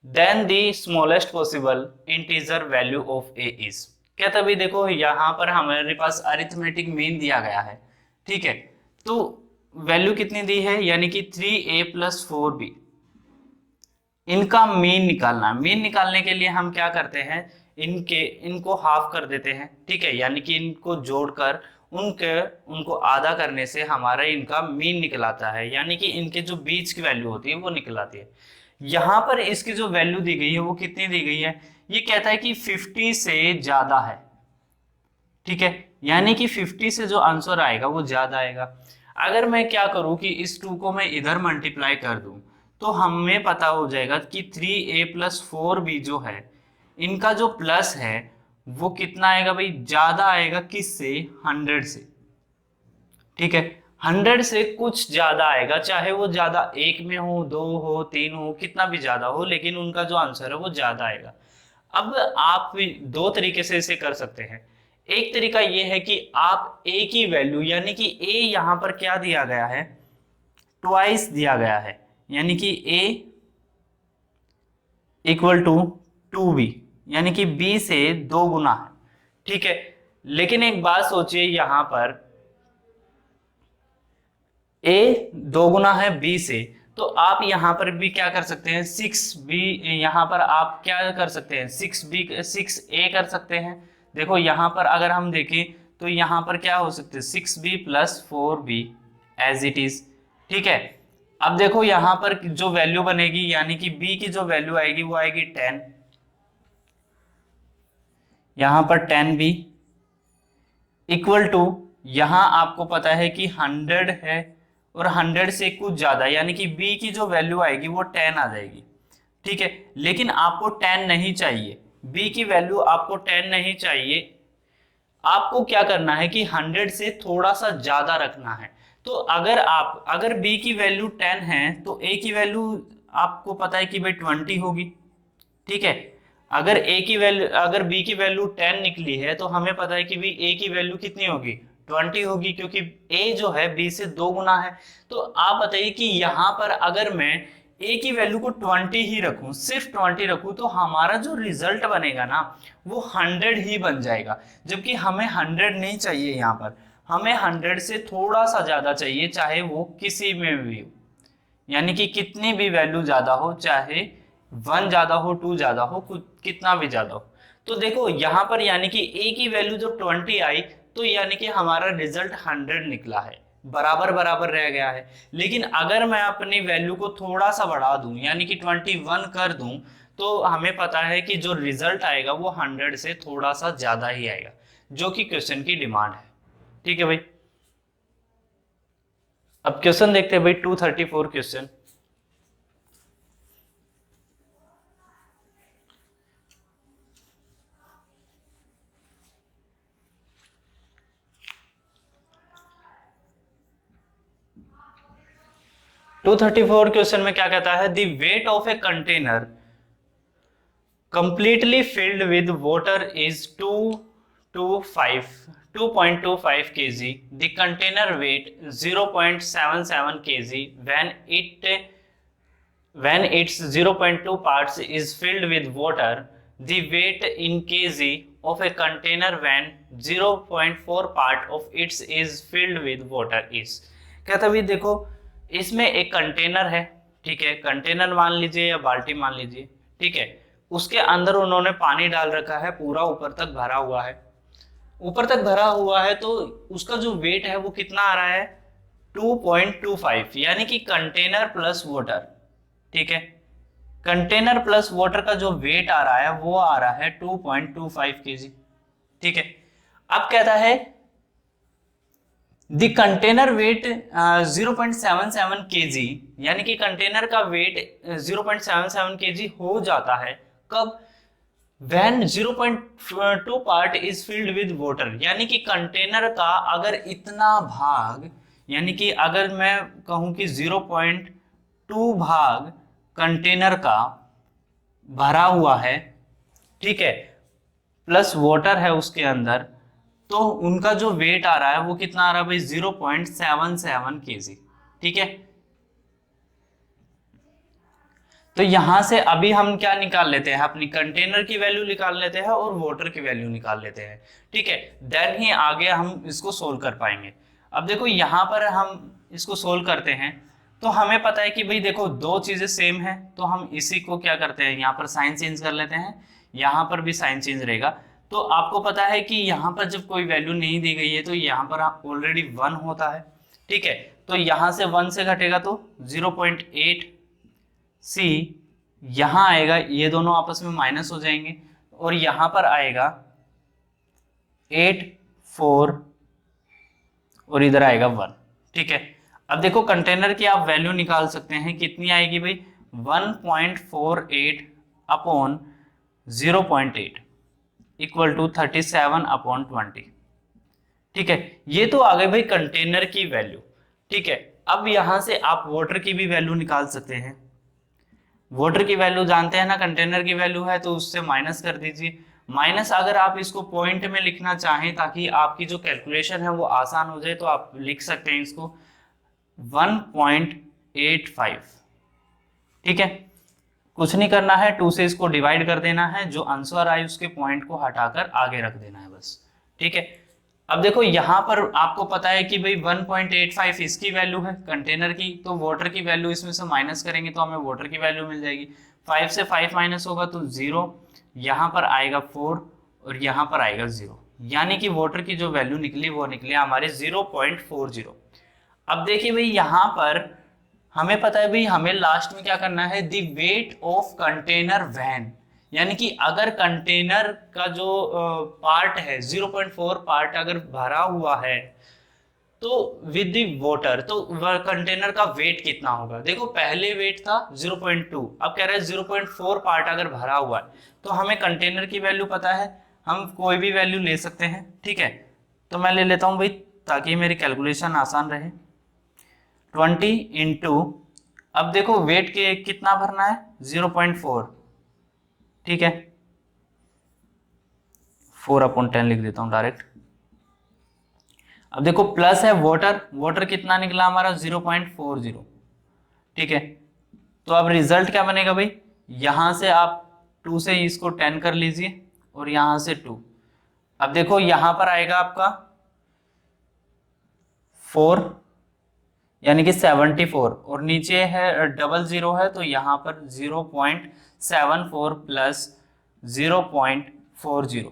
then the smallest possible integer value of a is। कहता भाई देखो यहां पर हमारे पास अरिथमेटिक मीन दिया गया है। ठीक है, तो वैल्यू कितनी दी है, यानी कि 3a + 4b, इनका मीन निकालना। मीन निकालने के लिए हम क्या करते हैं, इनको हाफ कर देते हैं। ठीक है, यानी कि इनको जोड़कर उनको आधा करने से हमारा इनका मीन निकल आता है, यानी कि इनके जो बीच की वैल्यू होती है वो निकल आती है। यहां पर इसकी जो वैल्यू दी गई है वो कितनी दी गई है, ये कहता है कि 50 से ज्यादा है। ठीक है, यानी कि 50 से जो आंसर आएगा वो ज्यादा आएगा। अगर मैं क्या करूं कि इस 2 को मैं इधर मल्टीप्लाई कर दूं तो हमें पता हो जाएगा कि 3a + 4b जो है इनका जो प्लस है वो कितना आएगा भाई, ज्यादा आएगा किससे, 100 से। ठीक है, 100 से कुछ ज्यादा आएगा, चाहे वो ज्यादा 1 में हो, 2 हो, 3 हो, कितना भी ज्यादा हो, लेकिन उनका जो आंसर है वो ज्यादा आएगा। अब आप 2 तरीके से इसे कर सकते हैं। एक तरीका ये है कि आप a की वैल्यू, यानी कि a यहाँ पर क्या दिया गया है ट्वाइस दिया गया है, यानी कि A इक्वल टू 2B, यानी कि B से 2 गुना है, ठीक है। लेकिन एक बात सोचिए, यहां पर A 2 गुना है B से, तो आप यहां पर भी क्या कर सकते हैं, 6B, यहां पर आप क्या कर सकते हैं, 6A कर सकते हैं। देखो यहां पर अगर हम देखें तो यहां पर क्या हो सकते हैं, 6B plus 4B as it is, ठीक है। अब देखो यहां पर जो वैल्यू बनेगी, यानी कि B की जो वैल्यू आएगी वो आएगी 10, यहां पर 10B इक्वल टू, यहां आपको पता है कि 100 है और 100 से कुछ ज्यादा, यानी कि B की जो वैल्यू आएगी वो 10 आ जाएगी, ठीक है। लेकिन आपको 10 नहीं चाहिए, B की वैल्यू आपको 10 नहीं चाहिए, आपको क्या करना है कि 100 से थोड़ा सा ज्यादा रखना है। तो अगर B की वैल्यू 10 है तो A की वैल्यू आपको पता है कि भाई 20 होगी, ठीक है। अगर B की वैल्यू 10 निकली है तो हमें पता है कि भी A की वैल्यू कितनी होगी, 20 होगी, क्योंकि A जो है B से 2 गुना है। तो आप बताइए कि यहाँ पर अगर मैं A की वैल्यू को 20 ही रखूं, सिर्फ 20 रखूं, तो हमारा जो रिजल्ट बनेगा ना वो 100 ही बन जाएगा, जबकि हमें 100 नहीं चाहिए, यहाँ पर हमें 100 से थोड़ा सा ज्यादा चाहिए, चाहे वो किसी में भी हो, यानी कि कितनी भी वैल्यू ज्यादा हो, चाहे 1 ज्यादा हो, 2 ज्यादा हो, कितना भी ज्यादा हो। तो देखो यहाँ पर यानी कि A की वैल्यू जब 20 आई तो यानी कि हमारा रिजल्ट 100 निकला है, बराबर बराबर रह गया है। लेकिन अगर मैं अपनी वैल्यू को थोड़ा सा बढ़ा दूं, यानी कि 21 कर दूं, तो हमें पता है कि जो रिजल्ट आएगा वो 100 से थोड़ा सा ज्यादा ही आएगा, जो कि क्वेश्चन की डिमांड है, ठीक है भाई। अब क्वेश्चन देखते हैं भाई 234 क्वेश्चन। टू 234 क्वेश्चन में क्या कहता है, the weight of a container completely filled with water is 2.25 kg. The container weight 0.77 kg when its 0.2 parts is filled with water. The weight in kg of a container when 0.4 part of its is filled with water is. कहता भी देखो, इसमें एक container है, ठीक है, container मान लीजिए या बाल्टी मान लीजिए, ठीक है। उसके अंदर उन्होंने पानी डाल रखा है, पूरा ऊपर तक भरा हुआ है, ऊपर तक भरा हुआ है, तो उसका जो वेट है वो कितना आ रहा है, 2.25, यानी कि कंटेनर प्लस वाटर, ठीक है। कंटेनर प्लस वाटर का जो वेट आ रहा है वो आ रहा है 2.25 kg, ठीक है। अब कहता है द कंटेनर वेट 0.77 kg, यानी कि कंटेनर का वेट 0.77 kg हो जाता है कब, when 0.2 part is filled with water, यानी कि कंटेनर का अगर इतना भाग, यानी कि अगर मैं कहूं कि 0.2 भाग कंटेनर का भरा हुआ है, ठीक है, प्लस वाटर है उसके अंदर, तो उनका जो वेट आ रहा है वो कितना आ रहा है भाई, 0.77 kg, ठीक है। तो यहां से अभी हम क्या निकाल लेते हैं, अपनी कंटेनर की वैल्यू निकाल लेते हैं और वाटर की वैल्यू निकाल लेते हैं, ठीक है। देन ही आगे हम इसको सोल्व कर पाएंगे। अब देखो यहां पर हम इसको सोल्व करते हैं तो हमें पता है कि भाई देखो दो चीजें सेम है, तो हम इसी को क्या करते हैं, यहाँ पर साइन चेंज कर लेते हैं, यहाँ पर भी साइन चेंज रहेगा। तो आपको पता है कि यहाँ पर जब कोई वैल्यू नहीं दी गई है तो यहाँ पर ऑलरेडी 1 होता है, ठीक है। तो यहाँ से 1 से घटेगा तो 0.8 C, यहां आएगा, ये दोनों आपस में माइनस हो जाएंगे, और यहां पर आएगा 8 4 और इधर आएगा 1, ठीक है। अब देखो कंटेनर की आप वैल्यू निकाल सकते हैं, कितनी आएगी भाई, 1.48 अपॉन 0.8 इक्वल टू 37/20, ठीक है। ये तो आ गई भाई कंटेनर की वैल्यू, ठीक है। अब यहां से आप वाटर की भी वैल्यू निकाल सकते हैं, वाटर की वैल्यू जानते हैं ना, कंटेनर की वैल्यू है तो उससे माइनस कर दीजिए। माइनस अगर आप इसको पॉइंट में लिखना चाहें ताकि आपकी जो कैलकुलेशन है वो आसान हो जाए, तो आप लिख सकते हैं इसको 1.8 1.85। ठीक है, कुछ नहीं करना है, 2 से इसको डिवाइड कर देना है, जो आंसर आए उसके पॉइंट को हटाकर आगे रख देना है बस। ठीक है, अब देखो यहाँ पर आपको पता है कि भाई 1.85 इसकी वैल्यू है कंटेनर की, तो वाटर की वैल्यू इसमें से माइनस करेंगे तो हमें वाटर की वैल्यू मिल जाएगी। 5 से 5 माइनस होगा तो 0, यहाँ पर आएगा 4 और यहाँ पर आएगा 0, यानी कि वाटर की जो वैल्यू निकली वो निकली हमारे 0.40। अब देखिए भाई यहाँ पर हमें पता है भाई हमें लास्ट में क्या करना है, the weight of container van, यानी कि अगर कंटेनर का जो पार्ट है 0.4 पार्ट अगर भरा हुआ है तो विद द वाटर, तो कंटेनर का वेट कितना होगा। देखो पहले वेट था 0.2, अब कह रहे हैं 0.4 पार्ट अगर भरा हुआ है, तो हमें कंटेनर की वैल्यू पता है, हम कोई भी वैल्यू ले सकते हैं। ठीक है, तो मैं ले लेता हूं भाई ताकि मेरी कैलकुलेशन आसान रहे। 20 इंटू, अब देखो वेट के कितना भरना है 0.4। ठीक है, 4/10 लिख देता हूं डायरेक्ट। अब देखो प्लस है वाटर, वाटर कितना निकला हमारा 0.40। ठीक है, तो अब रिजल्ट क्या बनेगा भाई, यहां से आप 2 से इसको 10 कर लीजिए और यहां से 2। अब देखो यहां पर आएगा आपका 4 यानी कि 74 और नीचे है 00 है, तो यहां पर 0.74 प्लस 0.40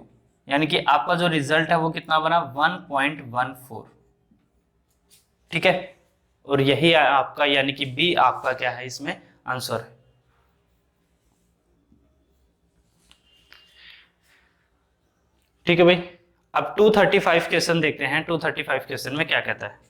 यानी कि आपका जो रिजल्ट है वो कितना बना 1.14। ठीक है, और यही आपका यानी कि बी आपका क्या है इसमें आंसर है। ठीक है भाई, अब 235 क्वेश्चन देखते हैं। 235 क्वेश्चन में क्या कहता है।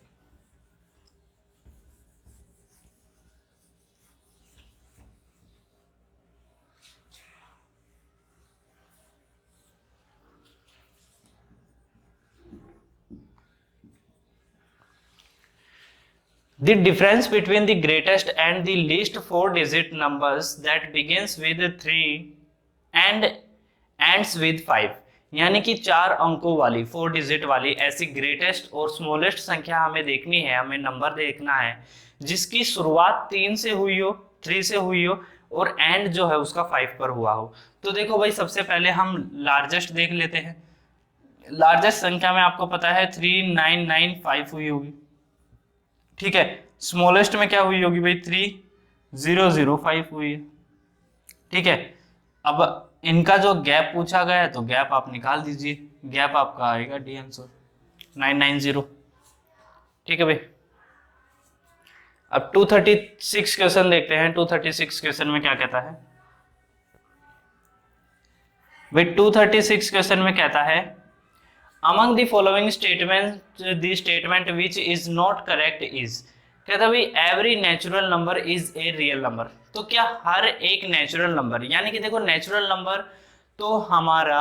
The difference between the greatest and the least 4-digit numbers that begins with 3 and ends with 5, यानी कि 4 अंकों वाली 4 डिजिट वाली ऐसी ग्रेटेस्ट और स्मॉलेस्ट संख्या हमें देखनी है, हमें नंबर देखना है जिसकी शुरुआत 3 से हुई हो, 3 से हुई हो और एंड जो है उसका 5 पर हुआ हो। तो देखो भाई सबसे पहले हम लार्जेस्ट देख लेते हैं। लार्जेस्ट संख्या में आपको पता है 3995 हुई होगी। ठीक है, स्मॉलेस्ट में क्या हुई होगी भाई 3005 हुई है। ठीक है, अब इनका जो गैप पूछा गया है तो गैप आप निकाल दीजिए, गैप आपका आएगा डी आंसर 990। ठीक है भाई, अब 236 क्वेश्चन देखते हैं। 236 क्वेश्चन में क्या कहता है भाई, 236 क्वेश्चन में कहता है among the following statements the statement which is not correct is, कहता भाई every natural number is a real number. तो क्या हर एक नेचुरल नंबर, यानी कि देखो नेचुरल नंबर तो हमारा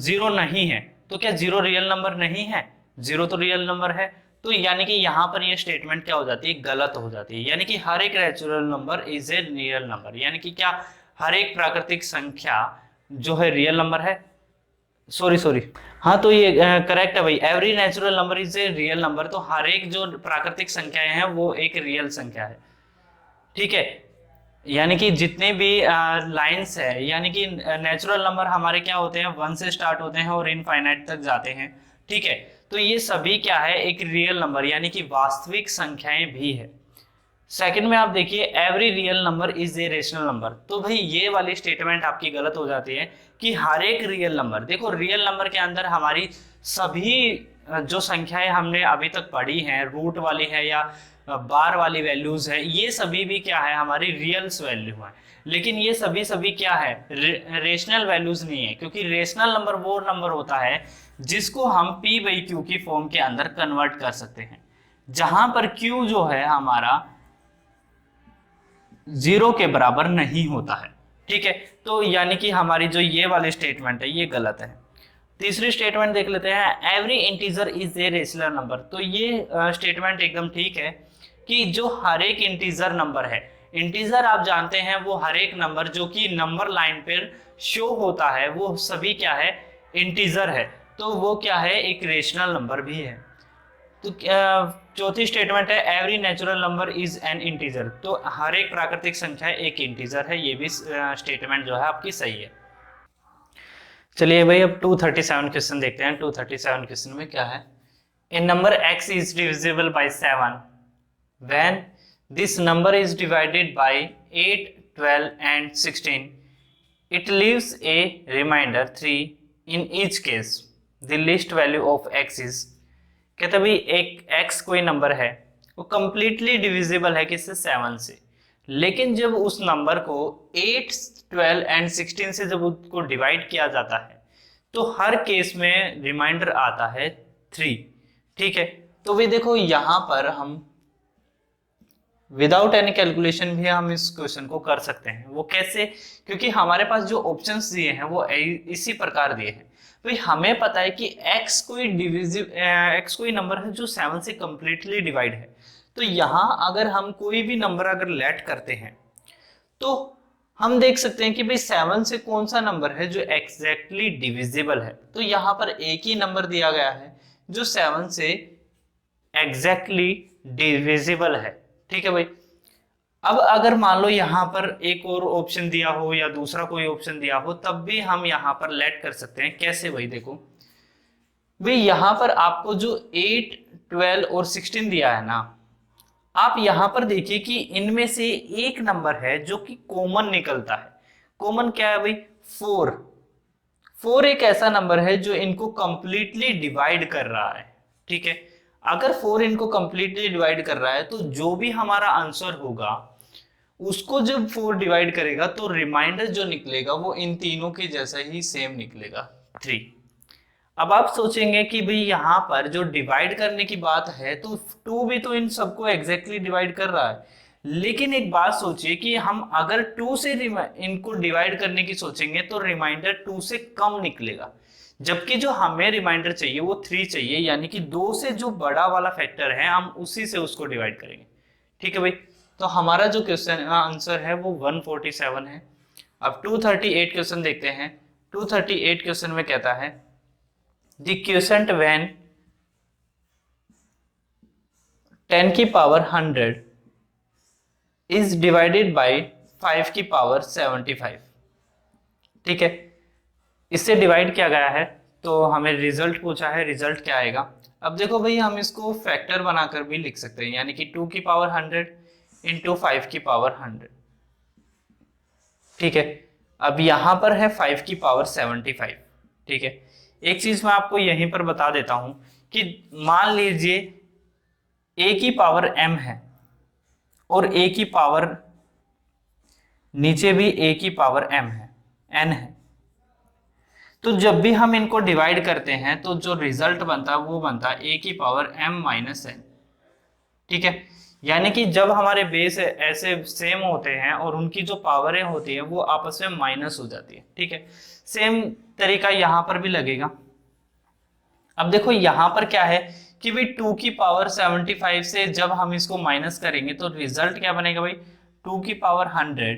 0 नहीं है, तो क्या 0 रियल नंबर नहीं है, 0 तो रियल नंबर है। तो यानी कि यहाँ पर ये स्टेटमेंट क्या हो जाती है, गलत हो जाती है। यानी कि हर एक natural number is a real number, यानी कि क्या हर एक प्राकृतिक संख्या जो है रियल नंबर है। सॉरी हाँ, तो ये करेक्ट है भाई, every natural number is a real number, तो हर एक जो प्राकृतिक संख्याएं हैं वो एक रियल संख्या है। ठीक है, यानी कि जितने भी लाइंस है, यानी कि नेचुरल नंबर हमारे क्या होते हैं 1 से स्टार्ट होते हैं और इनफाइनाइट तक जाते हैं। ठीक है, तो ये सभी क्या है एक रियल नंबर यानी कि वास्तविक संख्याएं भी है। सेकंड में आप देखिए every real number is a rational number, तो भाई ये वाली स्टेटमेंट आपकी गलत हो जाती है कि हर एक रियल नंबर, देखो रियल नंबर के अंदर हमारी सभी जो संख्याएं हमने अभी तक पढ़ी हैं, रूट वाली है या बार वाली वैल्यूज है, ये सभी भी क्या है हमारी रियल्स वैल्यू है। लेकिन ये सभी क्या है रेशनल वैल्यूज नहीं है, क्योंकि रेशनल नंबर वो नंबर होता है जिसको हम p/q की फॉर्म के अंदर कन्वर्ट कर सकते हैं, जहां पर q जो है हमारा 0 के बराबर नहीं होता है। ठीक है, तो यानी कि हमारी जो ये वाली स्टेटमेंट है ये गलत है। तीसरी स्टेटमेंट देख लेते हैं, every integer is a rational number, तो ये स्टेटमेंट एकदम ठीक है कि जो हर एक इंटीजर नंबर है, इंटीजर आप जानते हैं वो हर एक नंबर जो कि नंबर लाइन पर शो होता है वो सभी क्या है इंटीजर है, तो वो क्या है एक रेशनल नंबर भी है। तो चौथी स्टेटमेंट है every natural number is an integer, तो हर एक प्राकृतिक संख्या एक इंटीजर है, ये भी स्टेटमेंट जो है आपकी सही है। चलिए भाई अब 237 क्वेश्चन देखते हैं। 237 क्वेश्चन में क्या है, a number x is divisible by 7 when this number is divided by 8, 12 and 16 it leaves a remainder 3 in each case the least value of x is. कहते भाई एक x कोई नंबर है, वो कंप्लीटली डिविजिबल है किससे, 7 से, लेकिन जब उस नंबर को 8, 12 एंड 16 से जब उसको डिवाइड किया जाता है तो हर केस में रिमाइंडर आता है 3। ठीक है, तो भाई देखो यहां पर हम विदाउट एनी कैलकुलेशन भी हम इस क्वेश्चन को कर सकते हैं। वो कैसे, क्योंकि हमारे पास जो ऑप्शंस दिए हैं वो इसी प्रकार दिए हैं। तो हमें पता है कि x कोई नंबर है जो 7 से कंप्लीटली डिवाइड है, तो यहां अगर हम कोई भी नंबर अगर लेट करते हैं तो हम देख सकते हैं कि भाई 7 से कौन सा नंबर है जो एग्जैक्टली डिविजिबल है। तो यहाँ पर एक ही नंबर दिया गया है जो 7 से एग्जैक्टली डिविजिबल है। ठीक है भाई, अब अगर मान लो यहाँ पर एक और ऑप्शन दिया हो या दूसरा कोई ऑप्शन दिया हो तब भी हम यहाँ पर लेट कर सकते हैं। कैसे भाई, देखो भाई यहाँ पर आपको जो 8, 12 और 16 दिया है ना, आप यहां पर देखिए कि इनमें से एक नंबर है जो कि कॉमन निकलता है। कॉमन क्या है भाई, 4। 4 एक ऐसा नंबर है जो इनको कंप्लीटली डिवाइड कर रहा है। ठीक है, अगर 4 इनको कंप्लीटली डिवाइड कर रहा है तो जो भी हमारा आंसर होगा उसको जब 4 डिवाइड करेगा तो रिमाइंडर जो निकलेगा वो इन तीनों के जैसा ही सेम निकलेगा, 3। अब आप सोचेंगे कि भाई यहाँ पर जो डिवाइड करने की बात है तो 2 भी तो इन सबको एग्जैक्टली डिवाइड कर रहा है, लेकिन एक बात सोचिए कि हम अगर 2 से इनको डिवाइड करने की सोचेंगे तो रिमाइंडर 2 से कम निकलेगा, जबकि जो हमें रिमाइंडर चाहिए वो 3 चाहिए, यानी कि 2 से जो बड़ा वाला फैक्टर है हम उसी से उसको डिवाइड करेंगे। ठीक है भाई, तो हमारा जो क्वेश्चन आंसर है वो 147 है। अब 238 क्वेश्चन देखते हैं। 238 क्वेश्चन में कहता है the quotient when 10 की पावर 100 is divided by 5 की पावर 75। ठीक है, इससे डिवाइड किया गया है तो हमें रिजल्ट पूछा है, रिजल्ट क्या आएगा। अब देखो भाई हम इसको फैक्टर बनाकर भी लिख सकते हैं, यानी कि 2 की पावर 100 इंटू 5 की पावर 100। ठीक है, अब यहां पर है 5 की पावर 75। ठीक है, एक चीज मैं आपको यहीं पर बता देता हूं कि मान लीजिए a की पावर m है और a की पावर नीचे भी a की पावर m है, n है, तो जब भी हम इनको डिवाइड करते हैं तो जो रिजल्ट बनता है वो बनता है a की पावर m माइनस n। ठीक है, यानी कि जब हमारे बेस ऐसे सेम होते हैं और उनकी जो पावरें होती है वो आपस में माइनस हो जाती है। ठीक है, सेम तरीका यहां पर भी लगेगा। अब देखो यहां पर क्या है कि भाई 2 की पावर 75 से जब हम इसको माइनस करेंगे तो रिजल्ट क्या बनेगा भाई, 2 की पावर 100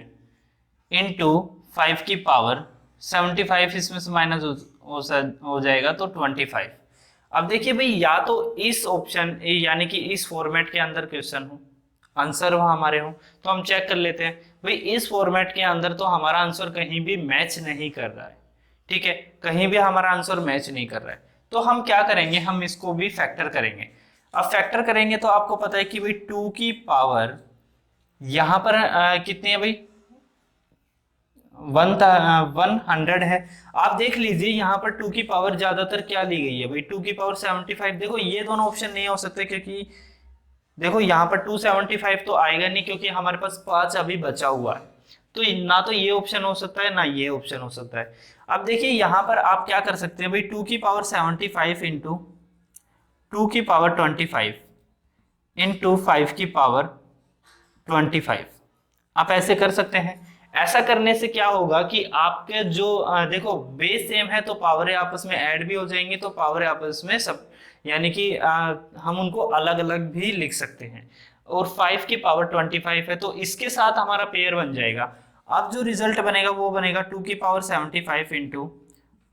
इंटू 5 की पावर 75, इसमें से माइनस हो जाएगा तो 25। अब देखिए भाई या तो इस ऑप्शन यानी कि इस फॉर्मेट के अंदर क्वेश्चन हो, आंसर हो हमारे हो, तो हम चेक कर लेते हैं भाई इस फॉर्मेट के अंदर तो हमारा आंसर कहीं भी मैच नहीं कर रहा है। ठीक है, कहीं भी हमारा आंसर मैच नहीं कर रहा है, तो हम क्या करेंगे, हम इसको भी फैक्टर करेंगे। अब फैक्टर करेंगे तो आपको पता है कि भाई 2 की पावर यहां पर कितनी है भाई, 100 है। आप देख लीजिए यहाँ पर 2 की पावर ज्यादातर क्या ली गई है भाई, 2 की पावर 75। देखो ये दोनों ऑप्शन नहीं हो सकते क्योंकि देखो यहाँ पर 275 तो आएगा नहीं क्योंकि हमारे पास 5 अभी बचा हुआ है, तो ना तो ये ऑप्शन हो सकता है ना ये ऑप्शन हो सकता है। अब देखिए यहाँ पर आप क्या कर सकते हैं भाई, 2 की पावर 75 इंटू 2 की पावर 25 इंटू 5 की पावर 25, आप ऐसे कर सकते हैं। ऐसा करने से क्या होगा कि आपके जो देखो बेस सेम है तो पावरें आपस में ऐड भी हो जाएंगी, तो पावरें आपस में सब यानी कि हम उनको अलग अलग भी लिख सकते हैं। और 5 की पावर 25 है तो इसके साथ हमारा पेयर बन जाएगा। अब जो रिजल्ट बनेगा वो बनेगा 2 की पावर 75 इंटू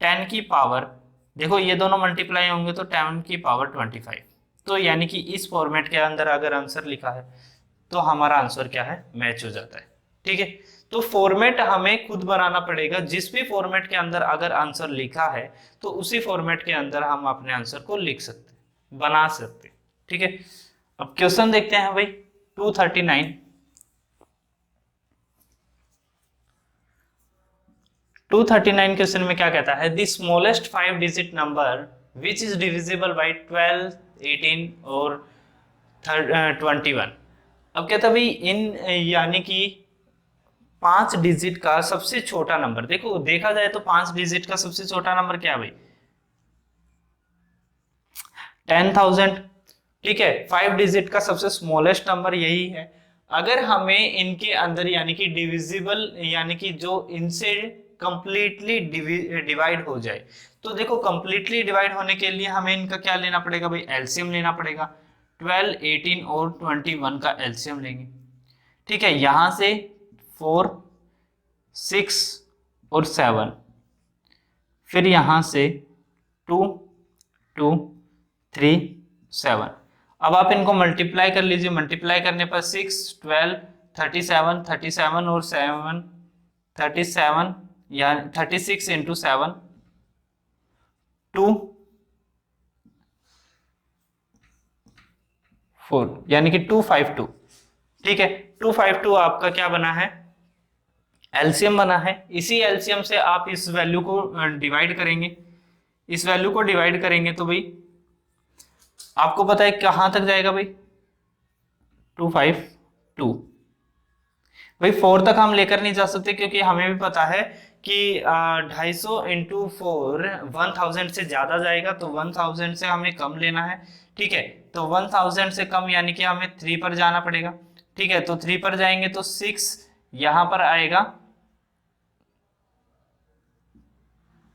10 की पावर, देखो ये दोनों मल्टीप्लाई होंगे तो 10 की पावर 25। तो यानी कि इस फॉर्मेट के अंदर अगर आंसर लिखा है तो हमारा आंसर क्या है, मैच हो जाता है। ठीक है, तो फॉर्मेट हमें खुद बनाना पड़ेगा। जिस भी फॉर्मेट के अंदर अगर आंसर लिखा है तो उसी फॉर्मेट के अंदर हम अपने आंसर को लिख सकते हैं, बना सकते हैं। ठीक है, अब क्वेश्चन देखते हैं भाई 239। 239 क्वेश्चन में क्या कहता है, the smallest 5 digit number which is divisible by 12, 18 और 21। अब कहता है भाई इन यानी कि 5 डिजिट का सबसे छोटा नंबर, देखो देखा जाए तो 5 डिजिट का सबसे छोटा नंबर क्या है भाई, 10,000। ठीक है, 5 डिजिट का सबसे स्मॉलेस्ट नंबर यही है। अगर हमें इनके अंदर यानी कि डिविजिबल यानी कि जो इनसे कंप्लीटली डिवाइड हो जाए, तो देखो कंप्लीटली डिवाइड होने के लिए हमें इनका क्या लेना पड़ेगा भाई, एलसीएम लेना पड़ेगा। 12, 18 और 21 का एलसीएम लेंगे। ठीक है, यहां से 4, 6 और 7, फिर यहां से 2, 2, 3, 7। अब आप इनको मल्टीप्लाई कर लीजिए, मल्टीप्लाई करने पर 6, 12, 37, 37 और 7, 37 या 36 इंटू 7, 2, 4 यानी कि 252। ठीक है, 252 आपका क्या बना है, एलसीएम बना है। इसी एलसीएम से आप इस वैल्यू को डिवाइड करेंगे, इस वैल्यू को डिवाइड करेंगे तो भाई आपको पता है कहां तक जाएगा भाई, 252। भाई 4 तक हम लेकर नहीं जा सकते क्योंकि हमें भी पता है कि 250 इंटू 4 1000 से ज्यादा जाएगा, तो 1000 से हमें कम लेना है। ठीक है, तो 1000 से कम यानी कि हमें 3 पर जाना पड़ेगा। ठीक है, तो 3 पर जाएंगे तो 6 यहां पर आएगा,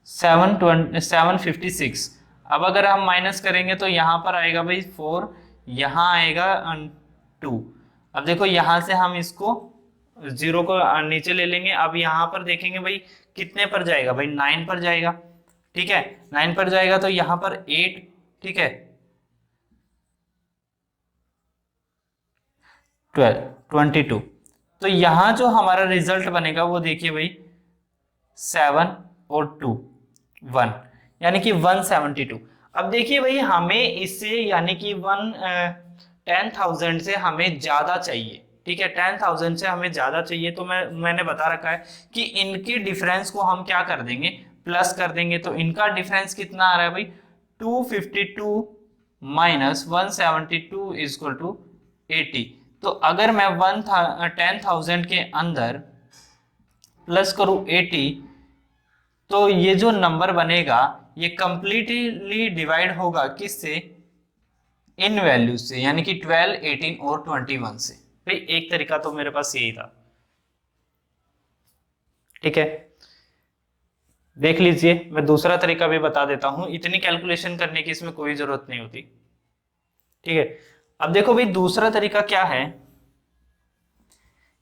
756। अब अगर हम माइनस करेंगे तो यहां पर आएगा भाई 4, यहां आएगा 2। अब देखो यहां से हम इसको 0 को नीचे ले लेंगे। अब यहां पर देखेंगे भाई कितने पर जाएगा भाई, 9 पर जाएगा। ठीक है, 9 पर जाएगा तो यहां पर 8। ठीक है, 12, 22। तो यहां जो हमारा रिजल्ट बनेगा वो देखिए भाई 7 और 2, 1 यानी कि 172। अब देखिए भाई हमें इससे यानी कि 10,000 से हमें ज्यादा चाहिए। ठीक है, 10,000 से हमें ज्यादा चाहिए, तो मैंने बता रखा है कि इनके डिफरेंस को हम क्या कर देंगे, प्लस कर देंगे। तो इनका डिफरेंस कितना आ रहा है भाई, 252 माइनस 172 इक्वल टू 80। तो अगर मैं 10,000 के अंदर प्लस करूं 80, तो ये जो नंबर बनेगा ये कंप्लीटली डिवाइड होगा किससे, इन वैल्यू से, यानी कि 12, 18 और 21 से। भाई एक तरीका तो मेरे पास यही था। ठीक है, देख लीजिए, मैं दूसरा तरीका भी बता देता हूं, इतनी कैलकुलेशन करने की इसमें कोई जरूरत नहीं होती। ठीक है, अब देखो भाई दूसरा तरीका क्या है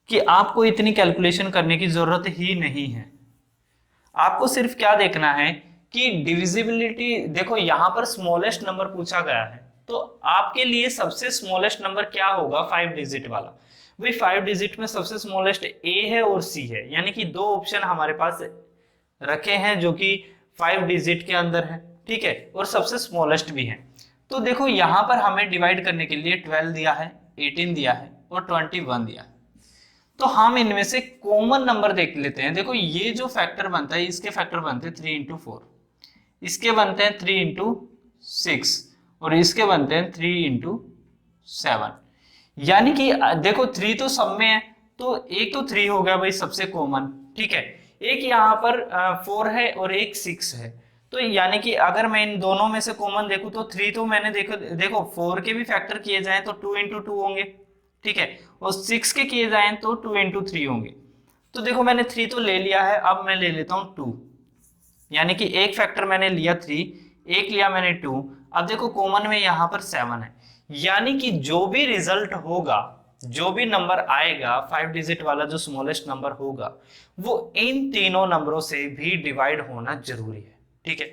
कि आपको इतनी कैलकुलेशन करने की जरूरत ही नहीं है। आपको सिर्फ क्या देखना है कि डिविजिबिलिटी, देखो यहां पर स्मॉलेस्ट नंबर पूछा गया है, तो आपके लिए सबसे स्मॉलेस्ट नंबर क्या होगा, 5 डिजिट वाला। भाई 5 डिजिट में सबसे स्मॉलेस्ट ए है और सी है, यानी कि 2 ऑप्शन हमारे पास रखे हैं जो कि 5 डिजिट के अंदर है। ठीक है, और सबसे स्मॉलेस्ट भी है। तो देखो यहां पर हमें डिवाइड करने के लिए 12 दिया है, 18 दिया है और 21 दिया है। तो हम इनमें से कॉमन नंबर देख लेते हैं। देखो ये जो फैक्टर बनता है, इसके फैक्टर बनते हैं 3 इंटू 4, इसके बनते हैं 3 इंटू 6 और इसके बनते हैं 3 इंटू 7। यानी कि देखो 3 तो सब में है, तो एक तो 3 हो गया भाई सबसे कॉमन। ठीक है, एक यहाँ पर 4 है और एक 6 है, तो यानी कि अगर मैं इन दोनों में से कॉमन देखूं तो 3 तो मैंने देखो 4 के भी फैक्टर किए जाएं तो 2 इंटू 2 होंगे। ठीक है, और 6 के किए जाएं तो 2 इंटू 3 होंगे। तो देखो मैंने 3 तो ले लिया है, अब मैं ले लेता हूं 2, यानी कि एक फैक्टर मैंने लिया 3, एक लिया मैंने 2। अब देखो कॉमन में यहां पर 7 है, यानी कि जो भी रिजल्ट होगा, जो भी नंबर आएगा 5 डिजिट वाला जो स्मॉलेस्ट नंबर होगा, वो इन तीनों नंबरों से भी डिवाइड होना जरूरी है। ठीक है,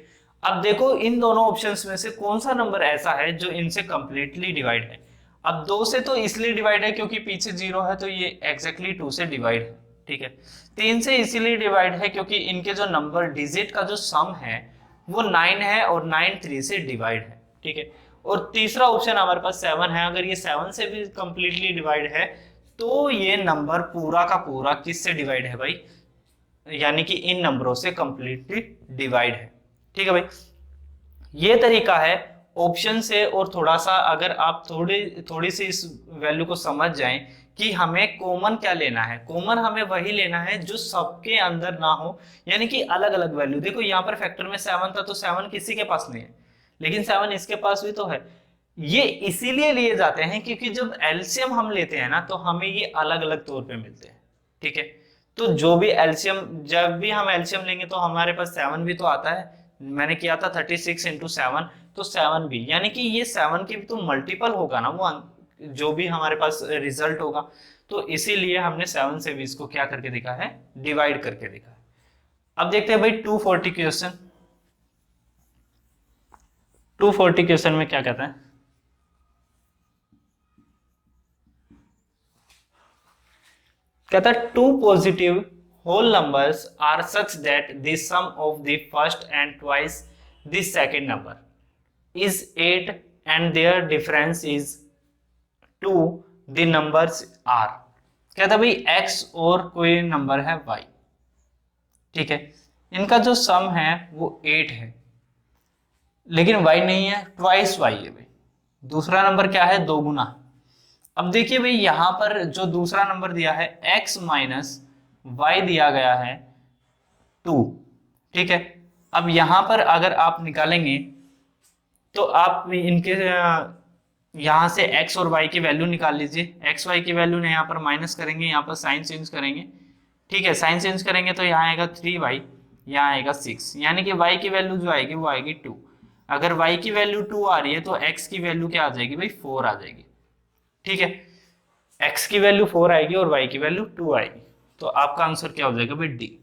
अब देखो इन दोनों ऑप्शंस में से कौन सा नंबर ऐसा है जो इनसे कंप्लीटली डिवाइड है। अब 2 से तो इसलिए डिवाइड है क्योंकि पीछे 0 है, तो ये एग्जैक्टली 2 से डिवाइड है, ठीक है। 3 से इसीलिए डिवाइड है क्योंकि इनके जो नंबर डिजिट का जो सम है वो 9 है और 9 3 से डिवाइड है, ठीक है। और तीसरा ऑप्शन हमारे पास 7 है, अगर ये 7 से भी कंप्लीटली डिवाइड है तो ये नंबर पूरा का पूरा किससे डिवाइड है भाई, यानी कि इन नंबरों से कंप्लीटली डिवाइड है, ठीक है भाई। ये तरीका है ऑप्शन से। और थोड़ा सा अगर आप थोड़ी सी इस वैल्यू को समझ जाएं कि हमें कॉमन क्या लेना है, कॉमन हमें वही लेना है जो सबके अंदर ना हो, यानी कि अलग अलग वैल्यू। देखो यहाँ पर फैक्टर में 7 था तो 7 किसी के पास नहीं है, लेकिन 7 इसके पास भी तो है। ये इसीलिए लिए जाते हैं क्योंकि जब एलसीएम हम लेते हैं ना तो हमें ये अलग अलग तौर पे मिलते हैं, ठीक है। तो जो भी एलसीएम, जब भी हम एलसीएम लेंगे तो हमारे पास 7 भी तो आता है। मैंने किया था 36 इंटू 7, तो 7 भी, यानी कि ये 7 की भी तो मल्टीपल होगा ना वो जो भी हमारे पास रिजल्ट होगा। तो इसीलिए हमने 7 से भी इसको क्या करके देखा है, डिवाइड करके देखा है। अब देखते हैं भाई 240 क्वेश्चन। 240 क्वेश्चन में क्या कहता है, कहता है 2 positive whole numbers are such that the sum of the first and twice the second number is 8 and their difference is 2, the numbers are। कहता भाई x और कोई नंबर है y, ठीक है, इनका जो सम है वो 8 है, लेकिन y नहीं है, ट्वाइस y है भाई। दूसरा नंबर क्या है, 2 गुना। अब देखिए भाई यहां पर जो दूसरा नंबर दिया है x माइनस y दिया गया है 2, ठीक है। अब यहां पर अगर आप निकालेंगे तो आप इनके यहां से x और y की वैल्यू निकाल लीजिए। x y की वैल्यू यहाँ पर माइनस करेंगे, यहाँ पर साइन चेंज करेंगे, ठीक है। साइन चेंज करेंगे तो यहाँ आएगा 3y, यहाँ आएगा 6, यानी कि y की वैल्यू जो आएगी वो आएगी 2। अगर y की वैल्यू 2 आ रही है तो x की वैल्यू क्या आ जाएगी भाई, 4 आ जाएगी, ठीक है। x की वैल्यू 4 आएगी और y की वैल्यू 2 आएगी, तो आपका आंसर क्या हो जाएगा भाई, डी।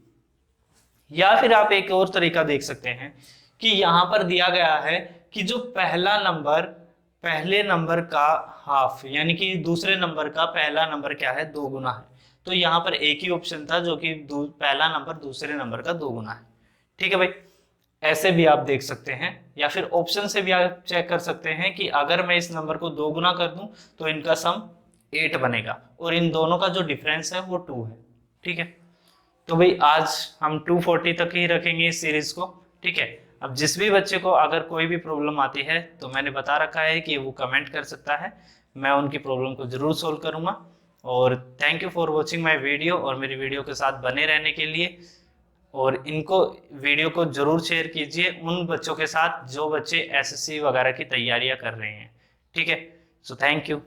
या फिर आप एक और तरीका देख सकते हैं कि यहां पर दिया गया है कि जो पहला नंबर पहले नंबर का हाफ, यानी कि दूसरे नंबर का पहला नंबर क्या है, 2 गुना है। तो यहाँ पर एक ही ऑप्शन था जो कि पहला नंबर दूसरे नंबर का 2 गुना है, ठीक है भाई। ऐसे भी आप देख सकते हैं, या फिर ऑप्शन से भी आप चेक कर सकते हैं कि अगर मैं इस नंबर को 2 गुना कर दूं तो इनका सम 8 बनेगा और इन दोनों का जो डिफरेंस है वो 2 है, ठीक है। तो भाई आज हम 240 तक ही रखेंगे इस सीरीज को, ठीक है। अब जिस भी बच्चे को अगर कोई भी प्रॉब्लम आती है तो मैंने बता रखा है कि वो कमेंट कर सकता है, मैं उनकी प्रॉब्लम को जरूर सोल्व करूंगा। और thank you for watching my video, और मेरी वीडियो के साथ बने रहने के लिए। और इनको वीडियो को जरूर शेयर कीजिए उन बच्चों के साथ जो बच्चे एसएससी वगैरह की तैयारियां कर रहे हैं, ठीक है। So thank you.